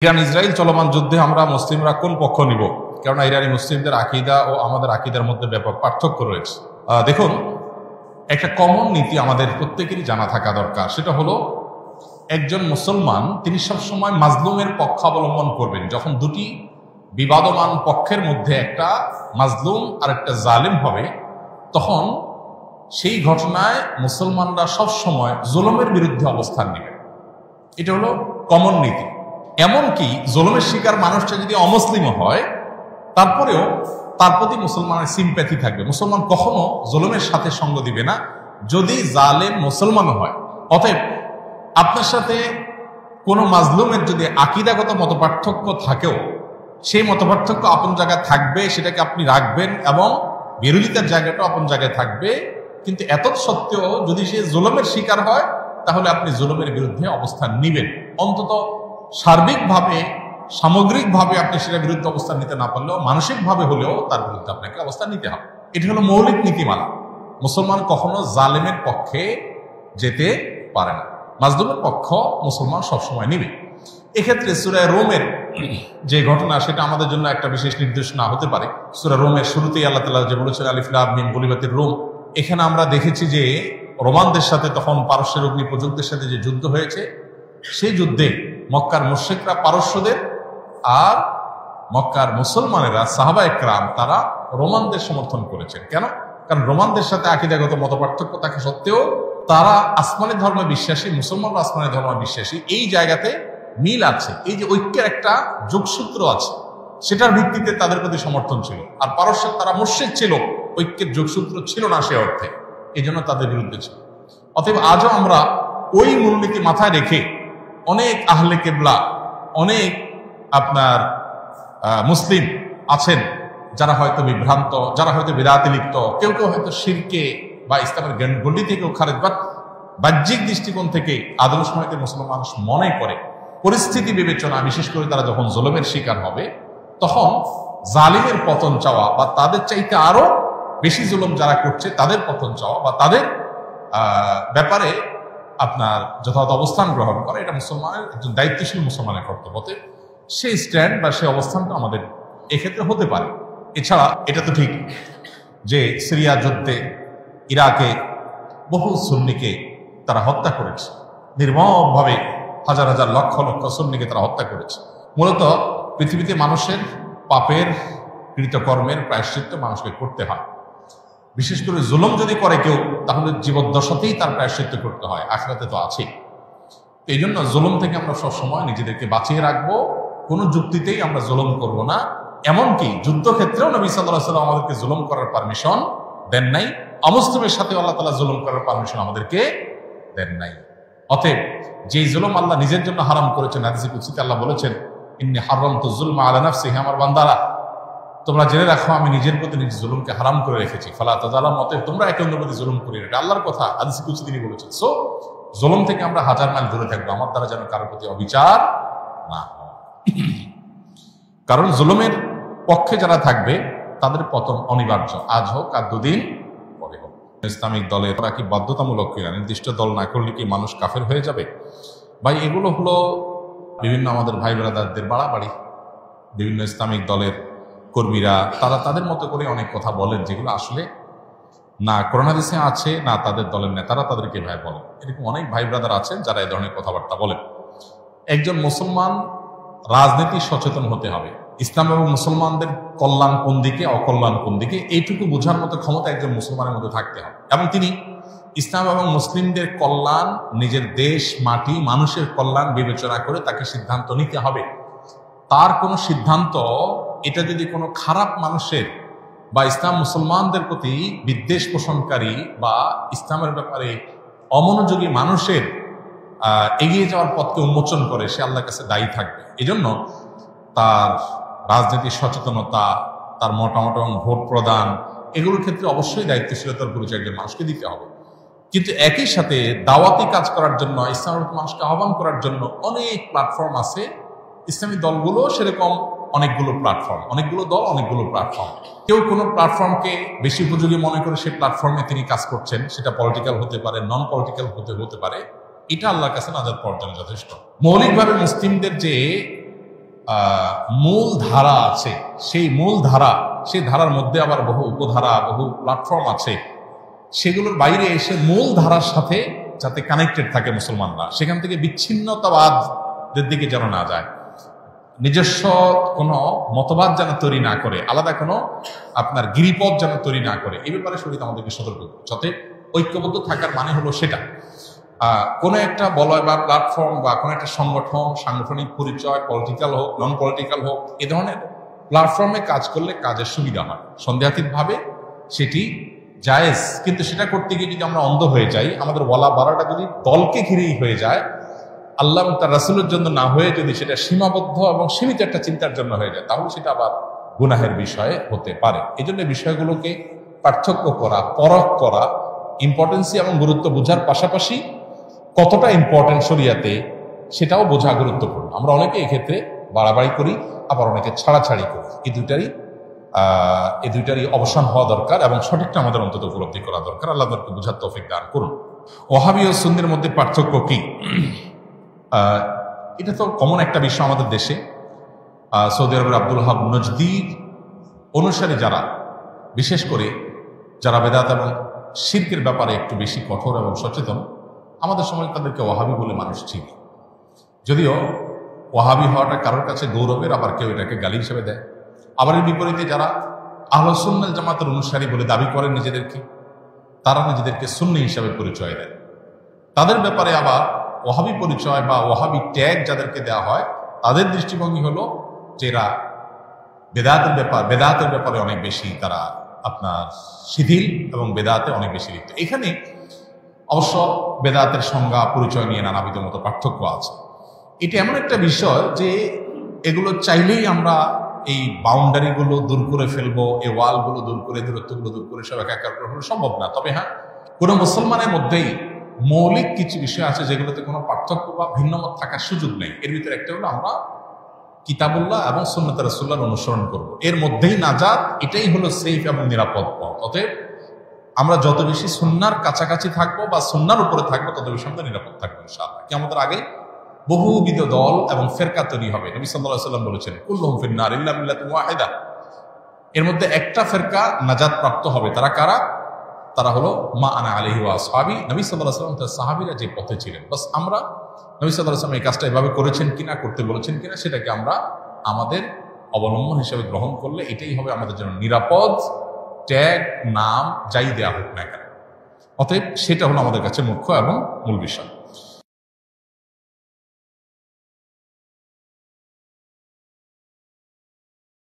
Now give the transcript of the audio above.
Iran Israel চলমান যুদ্ধে আমরা মুসলিমরা কোন পক্ষ নিব? কেননা ইরানি মুসলিমদের আকীদা ও আমাদের আকীদার মধ্যে ব্যাপক পার্থক্য রয়েছে। দেখুন, একটা কমন নীতি আমাদের প্রত্যেকেরই জানা থাকা দরকার। সেটা হলো, একজন মুসলমান তিনি সবসময় মাজলুমের পক্ষ অবলম্বন করবেন। যখন দুটি বিবাদমান পক্ষের মধ্যে একটা মাজলুম আর একটা জালিম হবে, তখন সেই ঘটনায় মুসলমানরা সবসময় জুলুমের বিরুদ্ধে অবস্থান নেবেন। এটা হলো কমন নীতি। এমনকি জুলুমের শিকার মানুষটা যদি অমুসলিমও হয়, তারপরেও তার প্রতি মুসলমানের সিম্প্যাথি থাকবে। মুসলমান কখনো জুলুমের সাথে সঙ্গ দিবে না, যদি জালেম মুসলমানও হয়। অতএব আপনার সাথে কোনো মাজলুমের যদি আকীদাগত মতপার্থক্য থাকেও, সেই মতপার্থক্য আপন জায়গায় থাকবে, সেটাকে আপনি রাখবেন, এবং বিরোধিতার জায়গাটাও আপন জায়গায় থাকবে। কিন্তু এত সত্ত্বেও যদি সে জুলুমের শিকার হয়, তাহলে আপনি জুলুমের বিরুদ্ধে অবস্থান নিবেন। অন্তত সার্বিকভাবে, সামগ্রিকভাবে আপনি সেটার বিরুদ্ধে অবস্থান নিতে না পারলেও মানসিকভাবে হলেও তার বিরুদ্ধে আপনাকে অবস্থান নিতে হবে। এটি হলো মৌলিক নীতিমালা। মুসলমান কখনো জালেমের পক্ষে যেতে পারে না, মাজলুমের পক্ষ মুসলমান সবসময় নিবে। এক্ষেত্রে সূরা রোমের যে ঘটনা, সেটা আমাদের জন্য একটা বিশেষ নির্দেশনা হতে পারে। সূরা রোমের শুরুতেই আল্লাহ তাআলা যে বলেছেন, আলিফ লাম মিম গুলিবাতির রোম, এখানে আমরা দেখেছি যে রোমানদের সাথে তখন পারস্যের অগ্নিপূজকদের সাথে যে যুদ্ধ হয়েছে, সেই যুদ্ধে মক্কার মুশরিকরা পারস্যদের আর মক্কার মুসলমানেরা সাহাবা একরাম তারা রোমানদের সমর্থন করেছেন। কেন? কারণ রোমানদের সাথে আকীদাগত মতপার্থক্য থাকা সত্ত্বেও তারা আসমানি ধর্মে বিশ্বাসী, মুসলমানরা আসমানি ধর্মে বিশ্বাসী। এই জায়গাতে মিল আছে, এই যে ঐক্যের একটা যোগসূত্র আছে, সেটার ভিত্তিতে তাদের প্রতি সমর্থন ছিল। আর পারস্যের তারা মুশরিক ছিল, ঐক্যের যোগসূত্র ছিল না সে অর্থে, এই জন্য তাদের বিরুদ্ধে ছিল। অতএব আজও আমরা ওই মূলনীতি মাথায় রেখে অনেক আহলে কেবলা, অনেক আপনার মুসলিম আছেন যারা হয়তো বিভ্রান্ত, যারা হয়তো বিদআতে লিপ্ত, কেউ কেউ হয়তো শিরকে বা ইসলামের গণ্ডি থেকেও খারেজ, বাট বাহ্যিক দৃষ্টিকোণ থেকে আদর্শ সময়তে মুসলমান মানুষ মনে করে পরিস্থিতি বিবেচনা, বিশেষ করে তারা যখন জুলুমের শিকার হবে, তখন জালিমের পতন চাওয়া বা তাদের চাইতে আরো বেশি জুলুম যারা করছে তাদের পতন চাওয়া বা তাদের ব্যাপারে আপনার যথাযথ অবস্থান গ্রহণ করা, এটা মুসলমানের, একজন দায়িত্বশীল মুসলমানের কর্তব্য। সেই স্ট্যান্ড বা সেই অবস্থানটা আমাদের এক্ষেত্রে হতে পারে। এছাড়া এটা তো ঠিক যে সিরিয়া যুদ্ধে ইরাকে বহু সুন্নিকে তারা হত্যা করেছে, নির্মমভাবে হাজার হাজার লক্ষ লক্ষ সুন্নিকে তারা হত্যা করেছে। মূলত পৃথিবীতে মানুষের পাপের কৃতকর্মের প্রায়শ্চিত্ত মানুষকে করতে হয়। বিশেষ করে জুলুম যদি করে কেউ, তাহলে জীবদ্দশাতেই তার প্রায়শ্চিত্ত করতে হয়, আখিরাতে তো আছে। এই জন্য জুলুম থেকে আমরা সবসময় নিজেদেরকে বাঁচিয়ে রাখবো, কোনো যুক্তিতেই আমরা জুলুম করব না। এমনকি যুদ্ধক্ষেত্রেও নবী সাল্লাল্লাহু আলাইহি ওয়াসাল্লাম আমাদেরকে জুলুম করার পারমিশন দেন নাই, অমুসলিমের সাথে আল্লাহ তাআলা জুলুম করার পারমিশন আমাদেরকে দেন নাই। অতএব যেই জুলুম আল্লাহ নিজের জন্য হারাম করেছেন, হাদিসে কুদসিতে আল্লাহ বলেছেন, ইন্নী হারামতু যুলমা আলা নাফসি, হে আমার বান্দারা, তোমরা জেনে রাখো আমি নিজের প্রতি নিজের জুলুমকে হারাম করে রেখেছি, ফালা তাযালামু, অতএব তোমরা একে অন্যের প্রতি জুলুম করিও না। এটা আল্লাহর কথা, হাদিসে কুদসি তিনি বলেছেন। সো জুলুম থেকে আমরা হাজার মাইল দূরে থাকবো, আমার দ্বারা যেন কারোর প্রতি অবিচার না হয়। কারণ জুলুমের পক্ষে যারা থাকবে তাদের পতন অনিবার্য, আজ হোক আর দুদিন পরে হোক। ইসলামিক দলের ওরা কি বাধ্যতামূলক কিনা, নির্দিষ্ট দল না করলে কি মানুষ কাফের হয়ে যাবে? ভাই, এগুলো হলো বিভিন্ন আমাদের ভাই ব্রাদারদের বাড়াবাড়ি। বিভিন্ন ইসলামিক দলের কর্মীরা তারা তাদের মতো করে অনেক কথা বলেন, যেগুলো আসলে না কোরআন হাদিসে আছে, না তাদের দলের নেতারা তাদেরকে ভাই বলেন। এরকম অনেক ভাই ব্রাদার আছেন যারা এই ধরনের কথাবার্তা বলেন। একজন মুসলমান রাজনীতি সচেতন হতে হবে। ইসলাম এবং মুসলমানদের কল্যাণ কোন দিকে, অকল্যাণ কোন দিকে, এইটুকু বোঝার মতো ক্ষমতা একজন মুসলমানের মধ্যে থাকতে হবে। এবং তিনি ইসলাম এবং মুসলিমদের কল্যাণ, নিজের দেশ, মাটি, মানুষের কল্যাণ বিবেচনা করে তাকে সিদ্ধান্ত নিতে হবে। তার কোনো সিদ্ধান্ত এটা যদি কোনো খারাপ মানুষের বা ইসলাম মুসলমানদের প্রতি বিদ্বেষ পোষণকারী বা ইসলামের ব্যাপারে অমনোযোগী মানুষের এগিয়ে যাওয়ার পথকে উন্মোচন করে, সে আল্লাহর কাছে দায়ী থাকবে। এই জন্য তার রাজনীতির সচেতনতা, তার মতামত এবং ভোট প্রদান, এগুলোর ক্ষেত্রে অবশ্যই দায়িত্বশীলতার পরিচয় একজন মানুষকে দিতে হবে। কিন্তু একই সাথে দাওয়াতি কাজ করার জন্য, ইসলামের মানুষকে আহ্বান করার জন্য অনেক প্ল্যাটফর্ম আছে। ইসলামী দলগুলো সেরকম অনেকগুলো প্ল্যাটফর্ম, অনেকগুলো দল, অনেকগুলো প্ল্যাটফর্ম। কেউ কোনো প্ল্যাটফর্মকে বেশি উপযোগী মনে করে সেই প্ল্যাটফর্মে তিনি কাজ করছেন, সেটা পলিটিক্যাল হতে পারে, নন পলিটিক্যাল হতে পারে। এটা আল্লাহর কাছে নাজাত পাওয়ার জন্য যথেষ্ট। মৌলিকভাবে মুসলিমদের যে মূল ধারা আছে, সেই ধারার মধ্যে আবার বহু উপধারা, বহু প্ল্যাটফর্ম আছে, সেগুলোর বাইরে এসে মূল ধারার সাথে যাতে কানেক্টেড থাকে মুসলমানরা, সেখান থেকে বিচ্ছিন্নতাবাদের দিকে যেন না যায়, নিজস্ব কোনো মতবাদ যেন তৈরি না করে, আলাদা কোনো আপনার গিরিপথ যেন তৈরি না করে, এই ব্যাপারে শরীয়ত আমাদেরকে সতর্ক করে। যাতে ঐক্যবদ্ধ থাকার মানে হলো সেটা কোনো একটা বলয় বা প্ল্যাটফর্ম বা কোনো একটা সংগঠন, সাংগঠনিক পরিচয়, পলিটিক্যাল হোক নন পলিটিক্যাল হোক, এ ধরনের প্ল্যাটফর্মে কাজ করলে কাজের সুবিধা হয়, সন্দেহাতীতভাবে সেটি জায়েজ। কিন্তু সেটা করতে গিয়ে যদি আমরা অন্ধ হয়ে যাই, আমাদের বলা বাড়াটা যদি দলকে ঘিরেই হয়ে যায়, আল্লাহ এবং তার রাসূলের জন্য না হয়ে যদি সেটা সীমাবদ্ধ এবং সীমিত একটা চিন্তার জন্য হয়ে যায়, তাহলে সেটা আবার গুনাহের বিষয়ে হতে পারে। এই জন্য বিষয়গুলোকে পার্থক্য করা, পরখ করা, ইম্পর্টেন্সি এবং গুরুত্ব বোঝার পাশাপাশি কতটা ইম্পর্টেন্ট শরিয়াতে সেটাও বোঝা গুরুত্বপূর্ণ। আমরা অনেকে এক্ষেত্রে বাড়াবাড়ি করি, আবার অনেকে ছাড়াছাড়ি করি। এই দুইটারই অবসান হওয়া দরকার এবং সঠিকটা আমাদের অন্তত উপলব্ধি করা দরকার। আল্লাহ তাআলা বোঝার তৌফিক দান করুন। ওয়াহাবি ও সুন্নির মধ্যে পার্থক্য কি? এটা তো কমন একটা বিষয় আমাদের দেশে। সৌদি আরবের আব্দুল ওয়াহাব নজদীর অনুসারী যারা, বিশেষ করে যারা বেদাত এবং শিরকের ব্যাপারে একটু বেশি কঠোর এবং সচেতন, আমাদের সময় তাদেরকে ওয়াহাবি বলে মানুষ চিনি। যদিও ওয়াহাবি হওয়াটা কারোর কাছে গৌরবের, আবার কেউ এটাকে গালি হিসেবে দেয়। আবার এর বিপরীতে যারা আহলুস সুন্নাহ জামাতের অনুসারী বলে দাবি করেন নিজেদেরকে, তারা নিজেদেরকে সুন্নি হিসাবে পরিচয় দেয়। তাদের ব্যাপারে আবার ওয়াহাবি পরিচয় বা ওয়াহাবি ট্যাগ যাদেরকে দেওয়া হয়, তাদের দৃষ্টিভঙ্গি হলো যে এরা বেদাতের ব্যাপারে অনেক বেশি তারা আপনার শিথিল এবং বেদাতে অনেক বেশি লিপ্ত। এখানে অবশ্য বেদাতের সংজ্ঞা পরিচয় নিয়ে নানাবিধ মতো পার্থক্য আছে। এটা এমন একটা বিষয় যে এগুলো চাইলেই আমরা এই বাউন্ডারিগুলো দূর করে ফেলবো, এই ওয়ালগুলো দূর করে, দূরত্বগুলো দূর করে সব একাকার করে ফেলা সম্ভব না। তবে হ্যাঁ, কোনো মুসলমানের মধ্যেই মৌলিক কিছু বিষয় আছে যেগুলোতে কোনো পার্থক্য বা ভিন্নমত থাকার সুযোগ নেই। এর ভিতরে একটা হলো আমরা কিতাবুল্লাহ এবং সুন্নাত রাসূলুল্লাহর অনুসরণ করব, এর মধ্যেই নাজাত, এটাই হলো সেফ এবং নিরাপদ পথ। অতএব আমরা যত বেশি সুন্নাহর কাছাকাছি থাকবো বা সুন্নাহর উপরে থাকবো, তত বেশি আমরা নিরাপদ থাকবো ইনশাআল্লাহ। কিয়ামতের আগে বহুবিধ দল এবং ফেরকা তৈরি হবে। নবী সাল্লাল্লাহু আলাইহি ওয়াসাল্লাম বলেছেন, কুল্লুহুম ফিন-নার ইল্লা মিল্লাতুন ওয়াহিদা। এর মধ্যে একটা ফেরকা নাজাত প্রাপ্ত হবে। তারা কারা? তারা হলো মা আনা আলাইহি ওয়া আসহাবি। নবী সাল্লাল্লাহু আলাইহি ওয়াসাল্লাম তার সাহাবীরা যে পথে ছিলেন, বাস আমরা নবী সাল্লাল্লাহু আলাইহি ওয়াসাল্লাম এই কাজটা এভাবে করেছেন কিনা, করতে বলেছেন কিনা, সেটাকে আমরা আমাদের অবলম্বন হিসেবে গ্রহণ করলে এটাই হবে আমাদের জন্য নিরাপদ। ট্যাগ, নাম যাই দেয়া হোক না কেন, অতএব সেটা হলো আমাদের কাছে মুখ্য এবং মূল বিষয়।